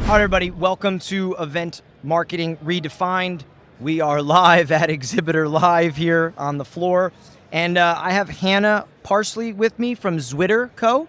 Hi, everybody. Welcome to Event Marketing Redefined. We are live at Exhibitor Live here on the floor. And I have Hannah Parsley with me from ZwitterCo.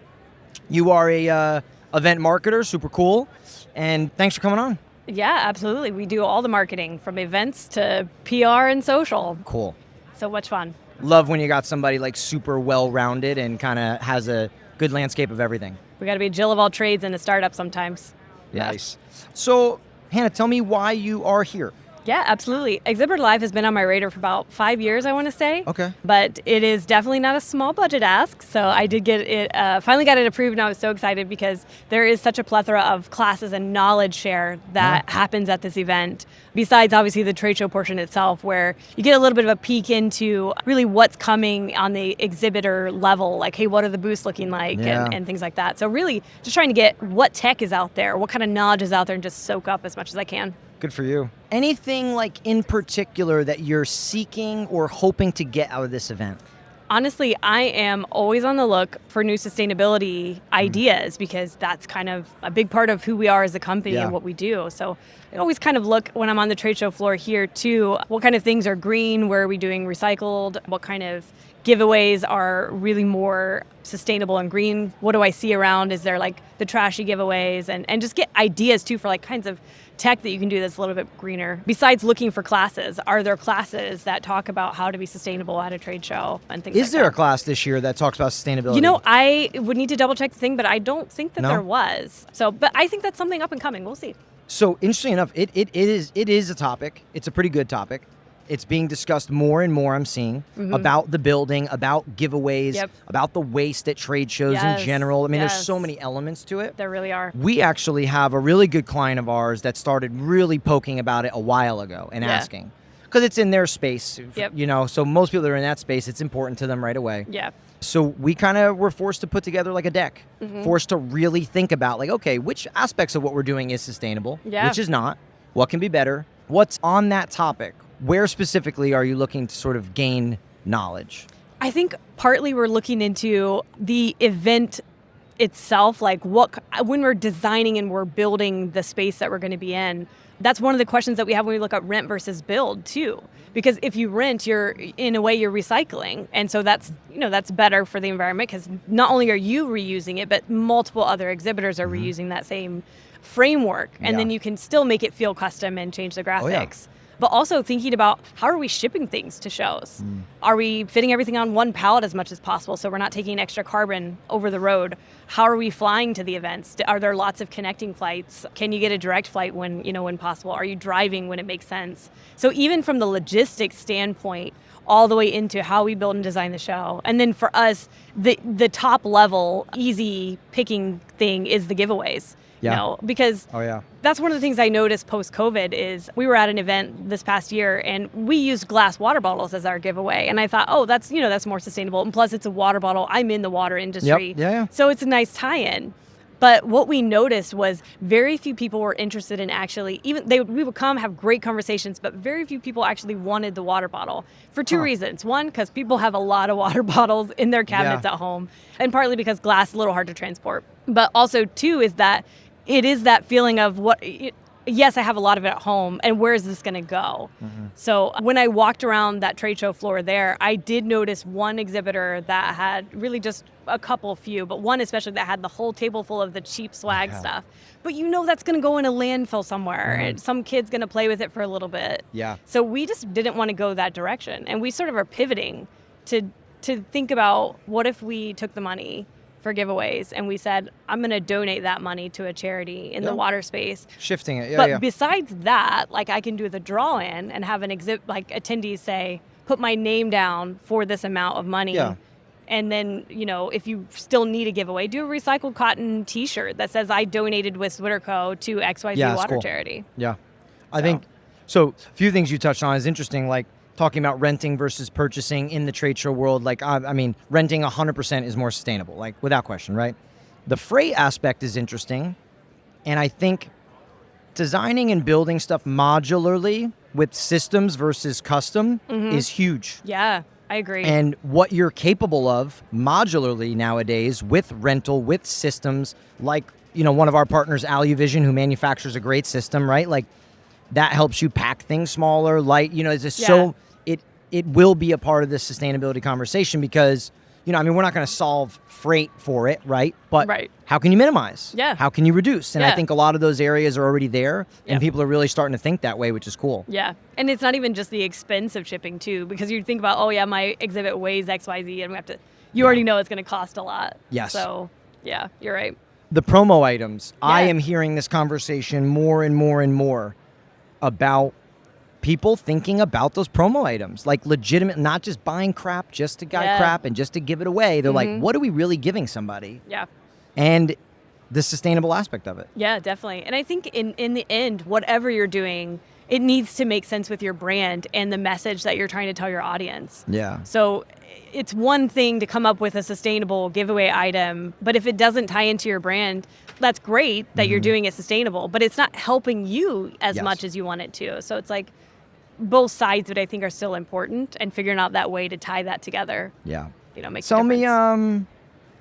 You are a event marketer, super cool. And thanks for coming on. Yeah, absolutely. We do all the marketing from events to PR and social. Cool. So much fun. Love when you got somebody like super well-rounded and kind of has a good landscape of everything. We got to be a Jill of all trades in a startup sometimes. Nice. So, Hannah, tell me why you are here. Yeah, absolutely. ExhibitorLIVE has been on my radar for about 5 years, I want to say. Okay. But it is definitely not a small budget ask. So I did get it, finally got it approved, and I was so excited because there is such a plethora of classes and knowledge share that happens at this event. Besides, obviously, the trade show portion itself, where you get a little bit of a peek into really what's coming on the exhibitor level, like, hey, what are the booths looking like, and things like that. So really just trying to get what tech is out there, what kind of knowledge is out there, and just soak up as much as I can. Good for you. Anything like in particular that you're seeking or hoping to get out of this event? Honestly, I am always on the look for new sustainability ideas because that's kind of a big part of who we are as a company and what we do. So I always kind of look when I'm on the trade show floor here to what kind of things are green, where are we doing recycled, what kind of giveaways are really more sustainable and green. What do I see around? Is there like the trashy giveaways and just get ideas too for like kinds of tech that you can do that's a little bit greener. Besides looking for classes, are there classes that talk about how to be sustainable at a trade show and things like that? Is there a class this year that talks about sustainability? You know, I would need to double check the thing, but I don't think that there was. So, but I think that's something up and coming. We'll see. So interesting enough, it is a topic. It's a pretty good topic. It's being discussed more and more, I'm seeing, about the building, about giveaways, about the waste at trade shows in general. I mean, there's so many elements to it. There really are. We actually have a really good client of ours that started really poking about it a while ago and asking. Because it's in their space, you know, so most people that are in that space, it's important to them right away. Yeah. So we kind of were forced to put together like a deck, forced to really think about like, okay, which aspects of what we're doing is sustainable, which is not, what can be better, what's on that topic. Where specifically are you looking to sort of gain knowledge? I think partly we're looking into the event itself, like when we're designing and we're building the space that we're going to be in. That's one of the questions that we have when we look at rent versus build too. Because if you rent, in a way you're recycling. And so that's better for the environment because not only are you reusing it, but multiple other exhibitors are reusing that same framework. And then you can still make it feel custom and change the graphics. But also thinking about how are we shipping things to shows? Are we fitting everything on one pallet as much as possible so we're not taking extra carbon over the road? How are we flying to the events? Are there lots of connecting flights? Can you get a direct flight when possible? Are you driving when it makes sense? So even from the logistics standpoint, all the way into how we build and design the show. And then for us, the top level, easy picking thing is the giveaways. Because that's one of the things I noticed post-COVID is we were at an event this past year and we used glass water bottles as our giveaway. And I thought, that's more sustainable. And plus it's a water bottle. I'm in the water industry. So it's a nice tie-in. But what we noticed was very few people were interested in actually, we would come, have great conversations, but very few people actually wanted the water bottle for two reasons. One, because people have a lot of water bottles in their cabinets at home, and partly because glass is a little hard to transport. But also, two, is that it is that feeling of yes, I have a lot of it at home, and where is this going to go? So when I walked around that trade show floor there, I did notice one exhibitor that had really just a few, but one especially that had the whole table full of the cheap swag stuff. But that's going to go in a landfill somewhere, and some kid's going to play with it for a little bit. So we just didn't want to go that direction, and we sort of are pivoting to think about what if we took the money for giveaways and we said, I'm going to donate that money to a charity in the water space. Shifting it, But besides that, like I can do the draw-in and have an attendees say, put my name down for this amount of money. And then, if you still need a giveaway, do a recycled cotton t-shirt that says I donated with ZwitterCo to XYZ water charity. I think, so a few things you touched on is interesting, like talking about renting versus purchasing in the trade show world. Like, I mean, renting 100% is more sustainable, like without question, right? The freight aspect is interesting. And I think designing and building stuff modularly with systems versus custom is huge. Yeah. I agree. And what you're capable of modularly nowadays with rental, with systems like, one of our partners, Aluvision, who manufactures a great system, right? Like that helps you pack things smaller, light, it's just so it will be a part of this sustainability conversation because, we're not going to solve freight for it, right? But how can you minimize? Yeah. How can you reduce? And I think a lot of those areas are already there and Yeah. people are really starting to think that way, which is cool. Yeah. And it's not even just the expense of shipping too, because you think about, my exhibit weighs XYZ and we have to, you already know it's going to cost a lot. Yes. So yeah, you're right. The promo items, I Yeah. am hearing this conversation more and more and more about people thinking about those promo items, like legitimate, not just buying crap just to buy crap and just to give it away. They're like, what are we really giving somebody? Yeah. And the sustainable aspect of it. Yeah, definitely. And I think in the end, whatever you're doing, it needs to make sense with your brand and the message that you're trying to tell your audience. Yeah. So it's one thing to come up with a sustainable giveaway item, but if it doesn't tie into your brand, that's great that you're doing it sustainable, but it's not helping you as much as you want it to. So it's like both sides that I think are still important and figuring out that way to tie that together. Yeah. Makes Tell a difference. me,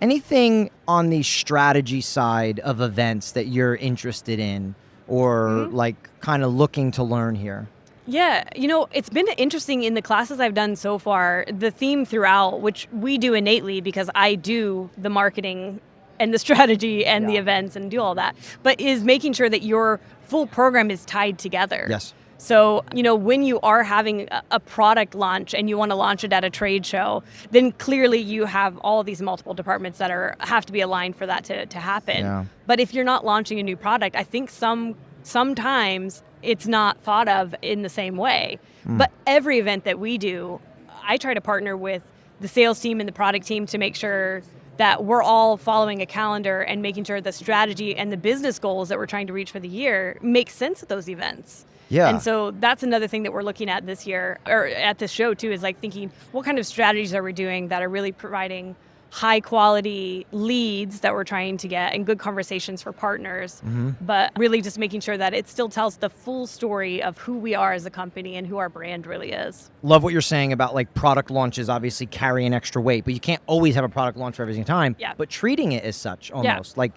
anything on the strategy side of events that you're interested in or like kind of looking to learn here? Yeah, it's been interesting in the classes I've done so far, the theme throughout, which we do innately because I do the marketing and the strategy and the events and do all that, but is making sure that your full program is tied together. Yes. So, when you are having a product launch and you want to launch it at a trade show, then clearly you have all these multiple departments that have to be aligned for that to happen. Yeah. But if you're not launching a new product, I think sometimes it's not thought of in the same way. But every event that we do, I try to partner with the sales team and the product team to make sure that we're all following a calendar and making sure the strategy and the business goals that we're trying to reach for the year make sense at those events. Yeah. And so that's another thing that we're looking at this year, or at this show too, is like thinking, what kind of strategies are we doing that are really providing high quality leads that we're trying to get and good conversations for partners, but really just making sure that it still tells the full story of who we are as a company and who our brand really is. Love what you're saying about like product launches obviously carry an extra weight, but you can't always have a product launch for every single time. Yeah. But treating it as such almost. Like,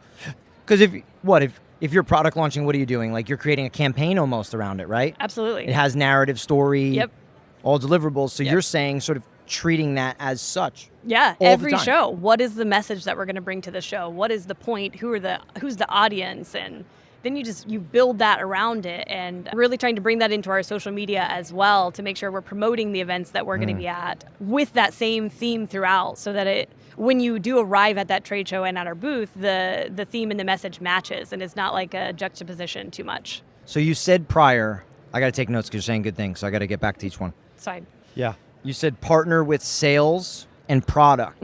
because if you're product launching, what are you doing? Like you're creating a campaign almost around it, right? Absolutely. It has narrative, story, all deliverables. So Yep. you're saying sort of treating that as such. Yeah, all the every time. show. What is the message that we're going to bring to the show? What is the point? Who's the audience? And then you build that around it, and really trying to bring that into our social media as well to make sure we're promoting the events that we're going to be at with that same theme throughout, so that when you do arrive at that trade show and at our booth, the theme and the message matches, and it's not like a juxtaposition too much. So you said prior, I got to take notes because you're saying good things, so I got to get back to each one. Fine. Yeah. You said partner with sales and product.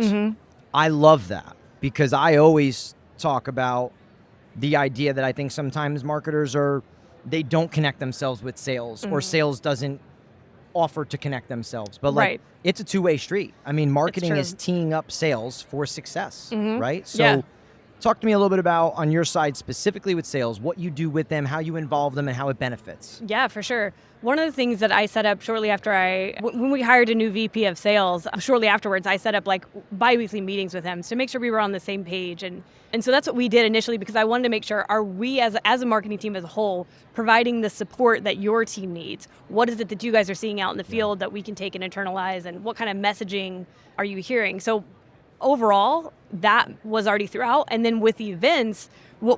I love that because I always talk about the idea that I think sometimes marketers they don't connect themselves with sales or sales doesn't offer to connect themselves. But like it's a two-way street. I mean, marketing is teeing up sales for success, right? So talk to me a little bit about on your side specifically with sales, what you do with them, how you involve them and how it benefits. Yeah, for sure. One of the things that I set up shortly after when we hired a new VP of sales, shortly afterwards, I set up like bi-weekly meetings with him to make sure we were on the same page. And so that's what we did initially, because I wanted to make sure, are we as a marketing team as a whole providing the support that your team needs? What is it that you guys are seeing out in the field that we can take and internalize? And what kind of messaging are you hearing? So overall, that was already throughout. And then with the events,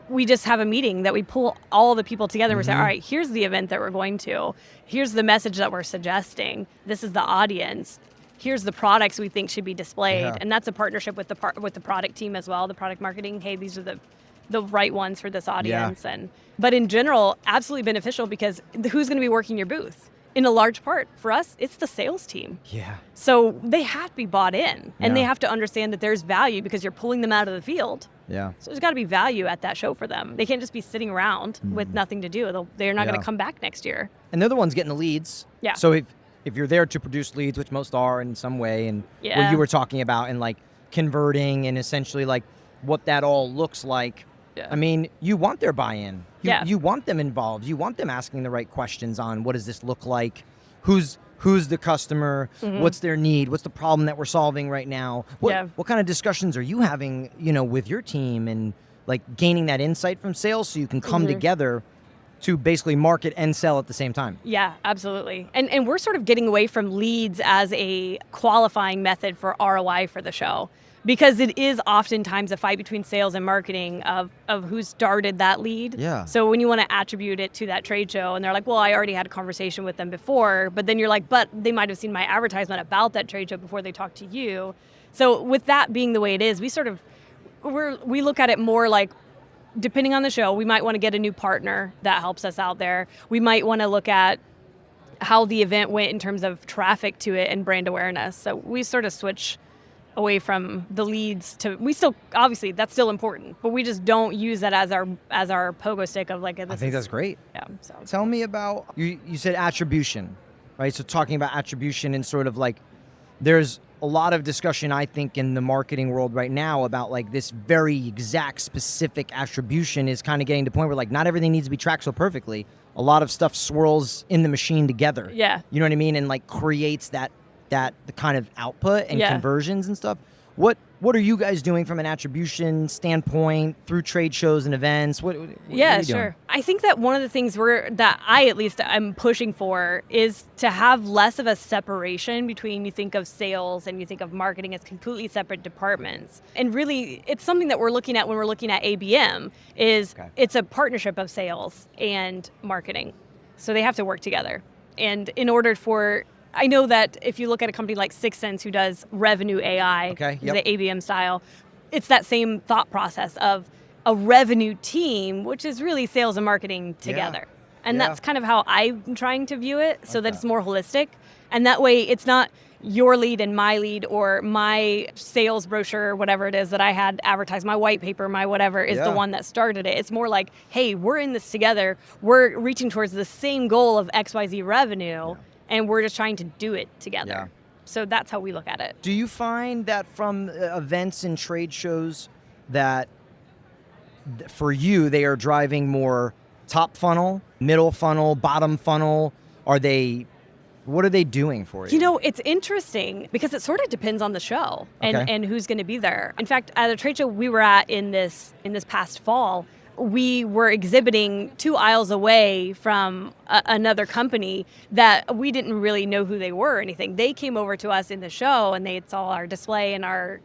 we just have a meeting that we pull all the people together and we say, all right, here's the event that we're going to. Here's the message that we're suggesting. This is the audience. Here's the products we think should be displayed. Yeah. And that's a partnership with the product team as well, the product marketing. Hey, these are the right ones for this audience. But in general, absolutely beneficial, because who's going to be working your booth? In a large part, for us, it's the sales team. Yeah. So they have to be bought in, and they have to understand that there's value because you're pulling them out of the field. Yeah. So there's got to be value at that show for them. They can't just be sitting around with nothing to do. They're not going to come back next year. And they're the ones getting the leads. Yeah. So if you're there to produce leads, which most are in some way, and what you were talking about, and like converting and essentially like what that all looks like, I mean, you want their buy-in. You want them involved. You want them asking the right questions on what does this look like? who's the customer, what's their need, what's the problem that we're solving right now. What kind of discussions are you having, with your team, and like gaining that insight from sales so you can come together to basically market and sell at the same time? Yeah, absolutely. And we're sort of getting away from leads as a qualifying method for ROI for the show, because it is oftentimes a fight between sales and marketing of who started that lead. Yeah. So when you want to attribute it to that trade show and they're like, well, I already had a conversation with them before, but then you're like, but they might have seen my advertisement about that trade show before they talked to you. So with that being the way it is, we look at it more like, depending on the show, we might want to get a new partner that helps us out there. We might want to look at how the event went in terms of traffic to it and brand awareness. So we sort of switch away from the leads to, we still, obviously that's still important, but we just don't use that as our pogo stick of like, I think that's great. Yeah. So tell me about, you said attribution, right? So talking about attribution and sort of like, there's a lot of discussion, I think, in the marketing world right now about like this very exact specific attribution is kind of getting to the point where like not everything needs to be tracked so perfectly. A lot of stuff swirls in the machine together. Yeah. You know what I mean? And like creates the kind of output and conversions and stuff. What are you guys doing from an attribution standpoint through trade shows and events? What are you doing? I think that one of the things that I at least am pushing for is to have less of a separation between, you think of sales and you think of marketing as completely separate departments. And really, it's something that we're looking at when we're looking at ABM is It's a partnership of sales and marketing. So they have to work together. And in order for, I know that if you look at a company like 6 Sense who does revenue AI, the ABM style, it's that same thought process of a revenue team, which is really sales and marketing together. And that's kind of how I'm trying to view it, so that it's more holistic. And that way it's not your lead and my lead or my sales brochure or whatever it is that I had advertised, my white paper, my whatever is the one that started it. It's more like, hey, we're in this together. We're reaching towards the same goal of XYZ revenue. And we're just trying to do it together. Yeah. So that's how we look at it. Do you find that from events and trade shows that for you, they are driving more top funnel, middle funnel, bottom funnel? What are they doing for you? You know, it's interesting because it sort of depends on the show and who's going to be there. In fact, at a trade show we were at in this past fall, we were exhibiting 2 aisles away from another company that we didn't really know who they were or anything. They came over to us in the show and they saw our display and our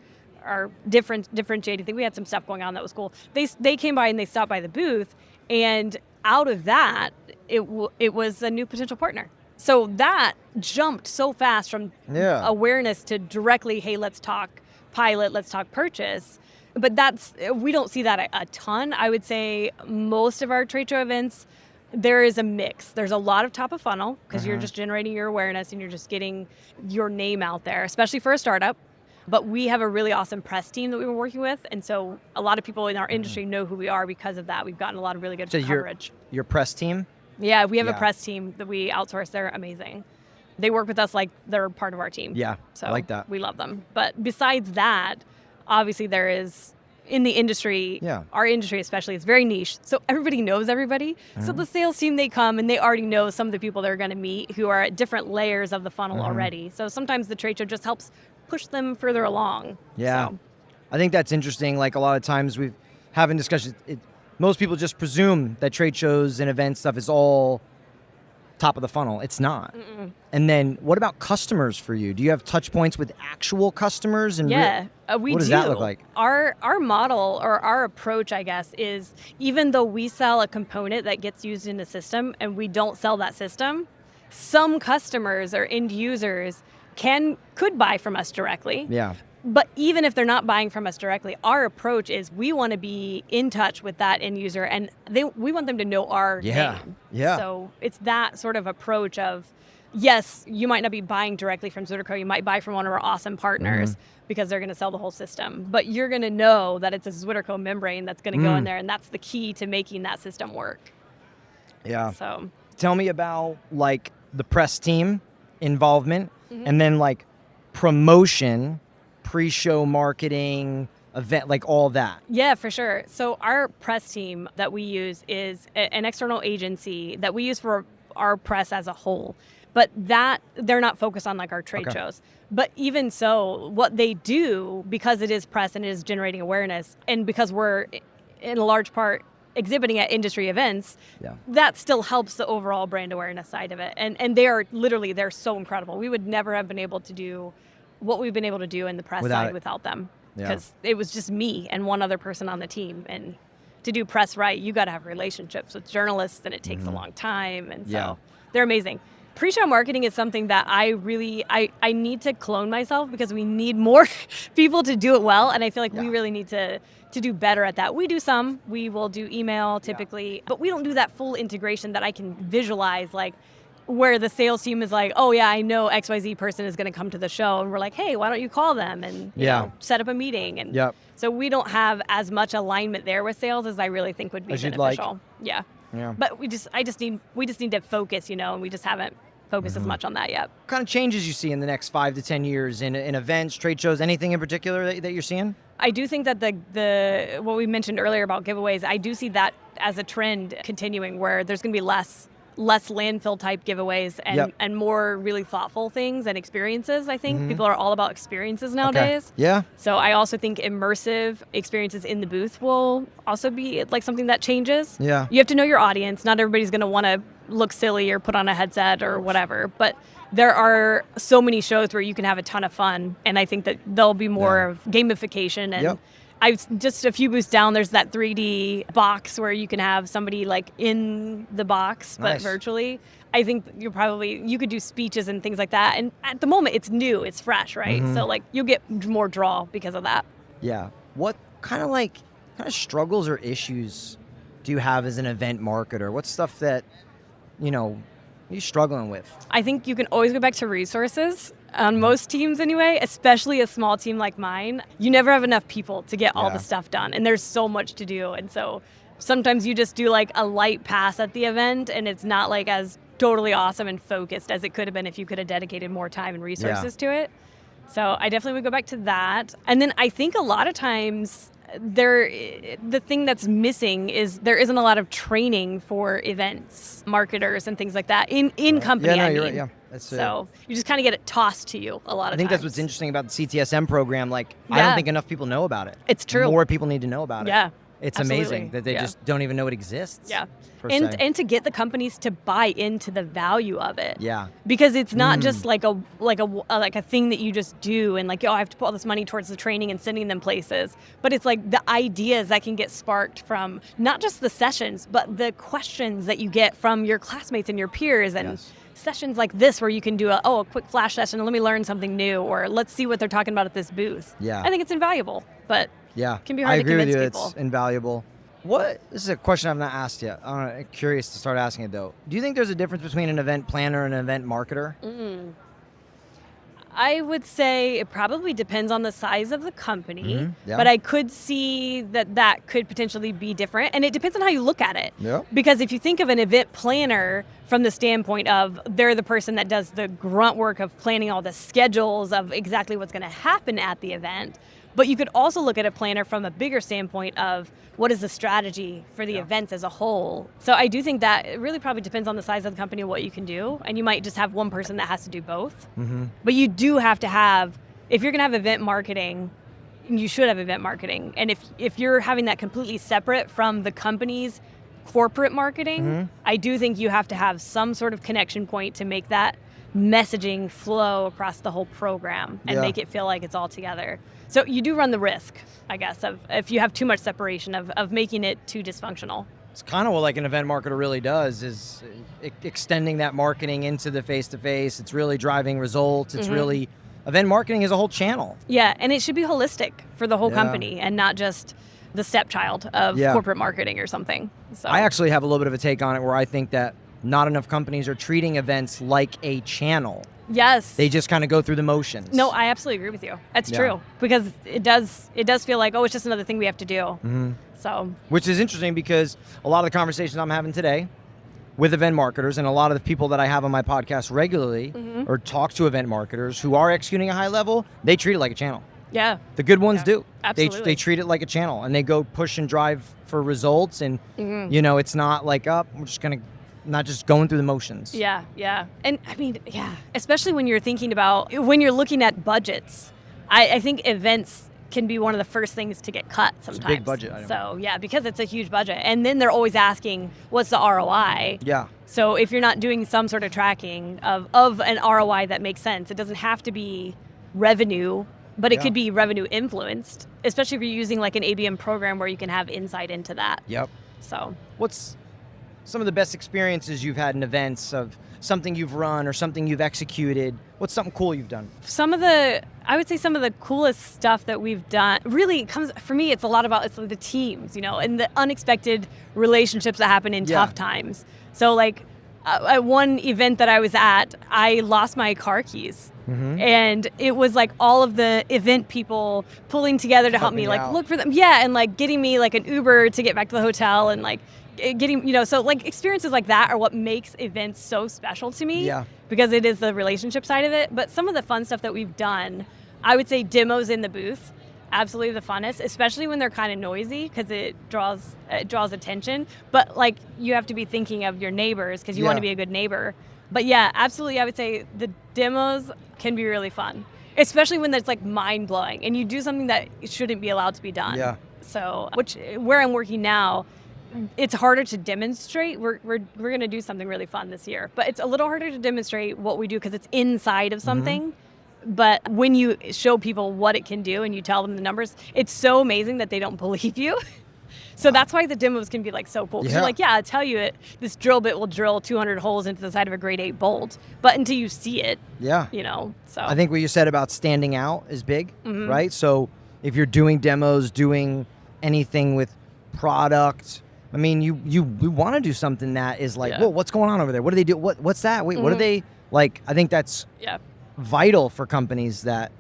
differentiating thing. We had some stuff going on that was cool. They came by and they stopped by the booth, and out of that, it was a new potential partner. So that jumped so fast from awareness to directly, hey, let's talk pilot, let's talk purchase. But we don't see that a ton. I would say most of our trade show events, there is a mix. There's a lot of top of funnel because you're just generating your awareness and you're just getting your name out there, especially for a startup. But we have a really awesome press team that we were working with. And so a lot of people in our industry know who we are because of that. We've gotten a lot of really good coverage. Your press team? Yeah, we have a press team that we outsource. They're amazing. They work with us like they're part of our team. Yeah, so I like that. We love them. But besides that, obviously there is, in the industry, our industry especially, is very niche. So everybody knows everybody. So the sales team, they come and they already know some of the people they're going to meet who are at different layers of the funnel already. So sometimes the trade show just helps push them further along. Yeah. So. I think that's interesting. Like a lot of times we've having discussions, most people just presume that trade shows and event stuff is all top of the funnel. It's not. And then what about customers for you? Do you have touch points with actual customers? And we do. What does that look like? Our model, or our approach, I guess, is even though we sell a component that gets used in a system and we don't sell that system, some customers or end users could buy from us directly. Yeah. But even if they're not buying from us directly, our approach is we want to be in touch with that end user, and we want them to know our name. Yeah. So it's that sort of approach of, yes, you might not be buying directly from ZwitterCo. You might buy from one of our awesome partners because they're going to sell the whole system. But you're going to know that it's a ZwitterCo membrane that's going to go in there, and that's the key to making that system work. Yeah. So tell me about like the press team involvement and then like promotion, pre-show marketing, event, like all that. Yeah, for sure. So our press team that we use is an external agency that we use for our press as a whole. but that they're not focused on like our trade shows. But even so, what they do, because it is press and it is generating awareness, and because we're in a large part exhibiting at industry events, that still helps the overall brand awareness side of it. And they're so incredible. We would never have been able to do what we've been able to do in the press side without them, because it was just me and one other person on the team. And to do press right, you got to have relationships with journalists, and it takes a long time. And so they're amazing. Pre-show marketing is something that I need to clone myself, because we need more people to do it well. And I feel like we really need to do better at that. We do some. We will do email typically, but we don't do that full integration that I can visualize, like where the sales team is like, oh yeah, I know XYZ person is going to come to the show, and we're like, hey, why don't you call them and you know, set up a meeting? And so we don't have as much alignment there with sales as I really think would be beneficial. Yeah. But we just need to focus, and we just haven't focused as much on that yet. What kind of changes you see in the next 5 to 10 years in events, trade shows, anything in particular that you're seeing? I do think that the what we mentioned earlier about giveaways, I do see that as a trend continuing, where there's going to be less landfill type giveaways and more really thoughtful things and experiences. I think people are all about experiences nowadays. So I also think immersive experiences in the booth will also be like something that changes. You have to know your audience. Not everybody's going to want to look silly or put on a headset or whatever, but there are so many shows where you can have a ton of fun, and I think that there'll be more of gamification. And I've just a few booths down, there's that 3D box where you can have somebody like in the box, but virtually. I think you could do speeches and things like that. And at the moment, it's new, it's fresh, right? So like you'll get more draw because of that. What kind of struggles or issues do you have as an event marketer? What's stuff that, you're struggling with? I think you can always go back to resources. On most teams anyway, especially a small team like mine, you never have enough people to get all the stuff done, and there's so much to do. And so sometimes you just do like a light pass at the event, and it's not like as totally awesome and focused as it could have been if you could have dedicated more time and resources to it. So I definitely would go back to that. And then I think a lot of times the thing that's missing is there isn't a lot of training for events marketers and things like that in company. You're right. So you just kind of get it tossed to you a lot of times. I think that's what's interesting about the CTSM program. Like, I don't think enough people know about it. It's true. More people need to know about it. It's absolutely amazing that they just don't even know it exists. And to get the companies to buy into the value of it. Because it's not just like a thing that you just do and like, I have to put all this money towards the training and sending them places. But it's like the ideas that can get sparked from not just the sessions, but the questions that you get from your classmates and your peers, and sessions like this where you can do a quick flash session, let me learn something new, or let's see what they're talking about at this booth. I think it's invaluable, but it can be hard to convince people. I agree with you. It's invaluable. This is a question I've not asked yet. I'm curious to start asking it though. Do you think there's a difference between an event planner and an event marketer? I would say it probably depends on the size of the company, but I could see that could potentially be different, and it depends on how you look at it. Because if you think of an event planner from the standpoint of they're the person that does the grunt work of planning all the schedules of exactly what's going to happen at the event, but you could also look at a planner from a bigger standpoint of what is the strategy for the events as a whole. So I do think that it really probably depends on the size of the company and what you can do. And you might just have one person that has to do both. But you do have to have, if you're going to have event marketing, you should have event marketing. And if you're having that completely separate from the company's corporate marketing, I do think you have to have some sort of connection point to make that messaging flow across the whole program and make it feel like it's all together. So you do run the risk, I guess, of if you have too much separation of making it too dysfunctional. It's kind of what like an event marketer really does, is extending that marketing into the face-to-face. It's really driving results. It's really, event marketing is a whole channel. And it should be holistic for the whole company and not just the stepchild of corporate marketing or something. So I actually have a little bit of a take on it where I think that not enough companies are treating events like a channel. They just kind of go through the motions. No, I absolutely agree with you. That's true, because it does feel like, it's just another thing we have to do. So, which is interesting, because a lot of the conversations I'm having today with event marketers, and a lot of the people that I have on my podcast regularly or talk to event marketers who are executing a high level, they treat it like a channel. The good ones do. Absolutely. They treat it like a channel, and they go push and drive for results, and it's not like, we're just going to not just going through the motions. Yeah. And I mean, especially when you're looking at budgets, I think events can be one of the first things to get cut sometimes. It's a big budget item. So yeah, because it's a huge budget. And then they're always asking, what's the ROI? Yeah. So if you're not doing some sort of tracking of an ROI that makes sense, it doesn't have to be revenue, but it could be revenue influenced, especially if you're using like an ABM program where you can have insight into that. Yep. So what's some of the best experiences you've had in events of something you've run or something you've executed? What's something cool you've done? I would say some of the coolest stuff that we've done really comes, for me, it's a lot about the teams, and the unexpected relationships that happen in tough times. So like at one event that I was at, I lost my car keys. Mm-hmm. And it was like all of the event people pulling together to help me like look for them. Yeah. And like getting me like an Uber to get back to the hotel and like getting, so like experiences like that are what makes events so special to me. Yeah. Because it is the relationship side of it. But some of the fun stuff that we've done, I would say demos in the booth, absolutely the funnest, especially when they're kind of noisy because it draws attention. But like you have to be thinking of your neighbors because you want to be a good neighbor. But yeah, absolutely, I would say the demos can be really fun, especially when it's like mind-blowing and you do something that shouldn't be allowed to be done. Yeah. So, where I'm working now, it's harder to demonstrate. We're going to do something really fun this year, but it's a little harder to demonstrate what we do because it's inside of something. Mm-hmm. But when you show people what it can do and you tell them the numbers, it's so amazing that they don't believe you. So that's why the demos can be like so cool. Yeah. You're like, I'll tell you this drill bit will drill 200 holes into the side of a grade 8 bolt, but until you see it, so. I think what you said about standing out is big, right? So if you're doing demos, doing anything with product, I mean, you want to do something that is like, whoa, what's going on over there? What do they do? What's that? Wait, what are they like? I think that's vital for companies that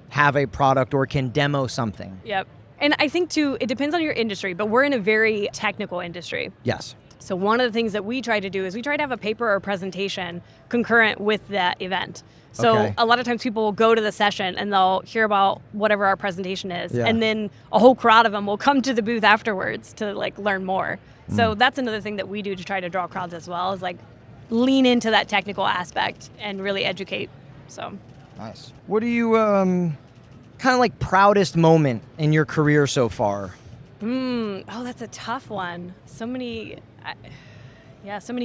have a product or can demo something. Yep. And I think, too, it depends on your industry, but we're in a very technical industry. Yes. So one of the things that we try to do is we try to have a paper or presentation concurrent with that event. So a lot of times people will go to the session and they'll hear about whatever our presentation is. Yeah. And then a whole crowd of them will come to the booth afterwards to like learn more. So that's another thing that we do to try to draw crowds as well, is like lean into that technical aspect and really educate. So nice. What do you kind of like proudest moment in your career so far? Oh, that's a tough one. So many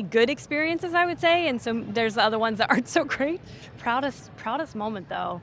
good experiences, I would say, and there's other ones that aren't so great. Proudest moment, though.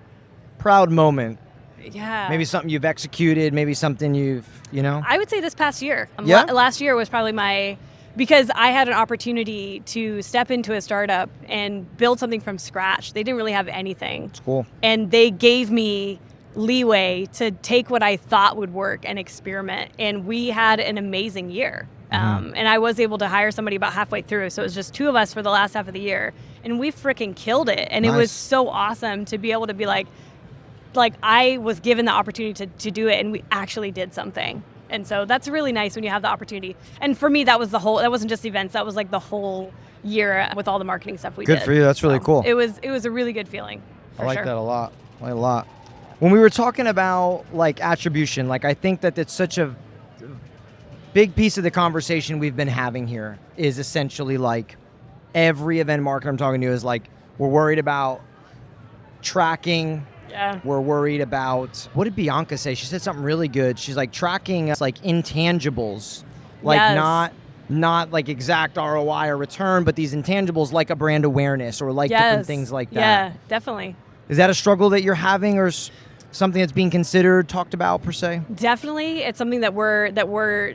Proud moment. Yeah. Maybe something you've executed, maybe something I would say this past year. Last year was probably because I had an opportunity to step into a startup and build something from scratch. They didn't really have anything. It's cool. And they gave me leeway to take what I thought would work and experiment. And we had an amazing year. And I was able to hire somebody about halfway through. So it was just two of us for the last half of the year. And we freaking killed it. And It was so awesome to be able to be like I was given the opportunity to do it and we actually did something. And so that's really nice when you have the opportunity. And for me, that wasn't just events. That was like the whole year with all the marketing stuff we did. Good for you. That's really cool. It was a really good feeling. I like that a lot. When we were talking about like attribution, like I think that it's such a big piece of the conversation we've been having here is essentially like every event marketer I'm talking to is like, we're worried about tracking. Yeah. We're worried about, what did Bianca say? She said something really good. She's like tracking like intangibles, like not like exact ROI or return, but these intangibles like a brand awareness or like different things like that. Yeah, definitely. Is that a struggle that you're having or something that's being considered, talked about per se? Definitely. It's something that we're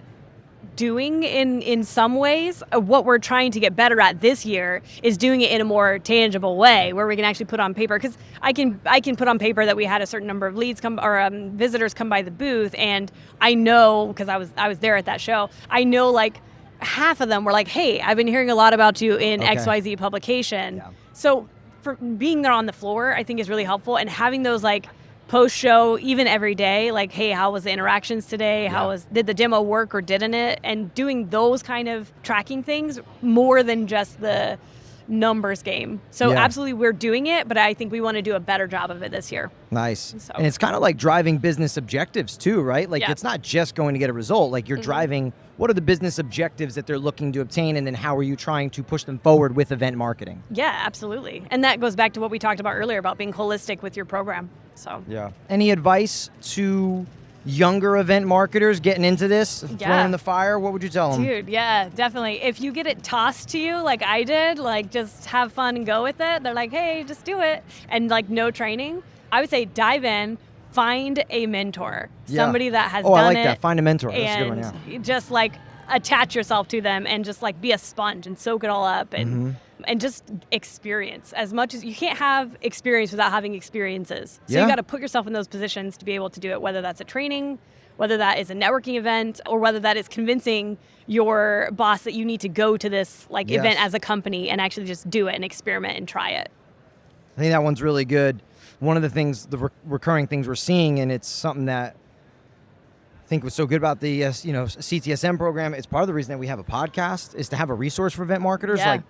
doing in some ways. What we're trying to get better at this year is doing it in a more tangible way where we can actually put on paper, because I can put on paper that we had a certain number of leads come or visitors come by the booth, and I know, because I was there at that show, I know like half of them were like, hey, I've been hearing a lot about you in XYZ publication. Yeah. So for being there on the floor, I think is really helpful, and having those like post-show, even every day, like, hey, how was the interactions today? Did the demo work or didn't it? And doing those kind of tracking things more than just the numbers game. So Yeah. absolutely we're doing it, but I think we want to do a better job of it this year. Nice. So- And it's kind of like driving business objectives too, right? Like Yeah. it's not just going to get a result. Like you're driving, what are the business objectives that they're looking to obtain, and then how are you trying to push them forward with event marketing? Yeah, absolutely. And that goes back to what we talked about earlier about being holistic with your program. So Yeah. Any advice to younger event marketers getting into this, thrown in the fire? What would you tell them? Dude, yeah, definitely. If you get it tossed to you like I did, like just have fun and go with it. They're like, hey, just do it. And like no training. I would say dive in, find a mentor, Yeah. somebody that has Oh, done I like it. that. Find a mentor. That's a good one, And yeah. just like attach yourself to them and just like be a sponge and soak it all up and just experience as much as you can't have experience without having experiences. So Yeah. you got to put yourself in those positions to be able to do it, whether that's a training, whether that is a networking event, or whether that is convincing your boss that you need to go to this like Yes. event as a company and actually just do it and experiment and try it. I think that one's really good. One of the things, the recurring things we're seeing, and it's something that I think was so good about the CTSM program. It's part of the reason that we have a podcast is to have a resource for event marketers. Yeah. Like,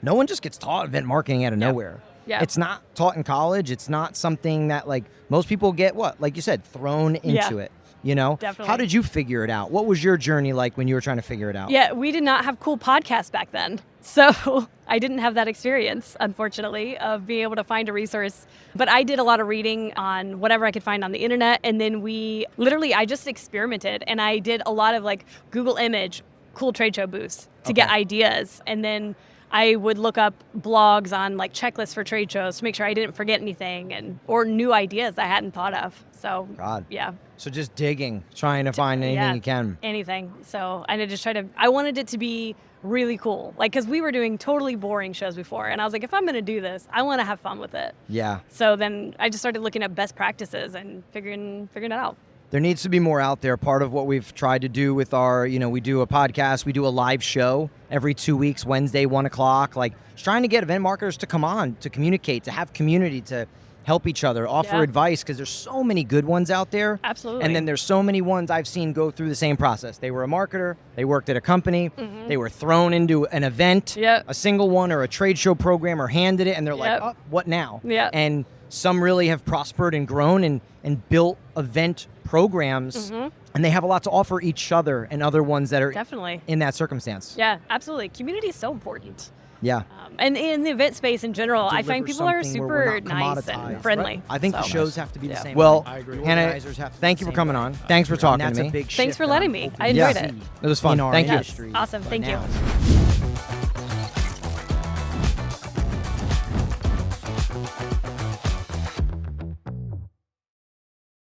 no one just gets taught event marketing out of nowhere. Yeah. It's not taught in college. It's not something that like most people get like you said, thrown into it. You know? Definitely. How did you figure it out? What was your journey like when you were trying to figure it out? Yeah, we did not have cool podcasts back then. So I didn't have that experience, unfortunately, of being able to find a resource. But I did a lot of reading on whatever I could find on the internet. And then I just experimented. And I did a lot of like Google image, cool trade show booths to get ideas. And then I would look up blogs on like checklists for trade shows to make sure I didn't forget anything or new ideas I hadn't thought of. So, yeah. So just digging, trying to find anything you can. Anything. So I wanted it to be really cool. Like, because we were doing totally boring shows before. And I was like, if I'm going to do this, I want to have fun with it. Yeah. So then I just started looking at best practices and figuring it out. There needs to be more out there. Part of what we've tried to do with our, we do a podcast, we do a live show every 2 weeks, Wednesday, 1 o'clock. Like, just trying to get event marketers to come on, to communicate, to have community, to help each other, offer advice, because there's so many good ones out there. Absolutely. And then there's so many ones I've seen go through the same process. They were a marketer, they worked at a company, they were thrown into an event, a single one or a trade show program, or handed it, and they're like, oh, what now? And some really have prospered and grown and built event programs, and they have a lot to offer each other and other ones that are definitely in that circumstance. Yeah, absolutely. Community is so important. Yeah. And in the event space in general, I find people are super nice and friendly. Right. I think the shows have to be the same. Well, I agree. Hannah, thank you for coming on. Thanks for talking to me. Thanks for letting me. I enjoyed it. It was fun. Thank you. Awesome. Thank you.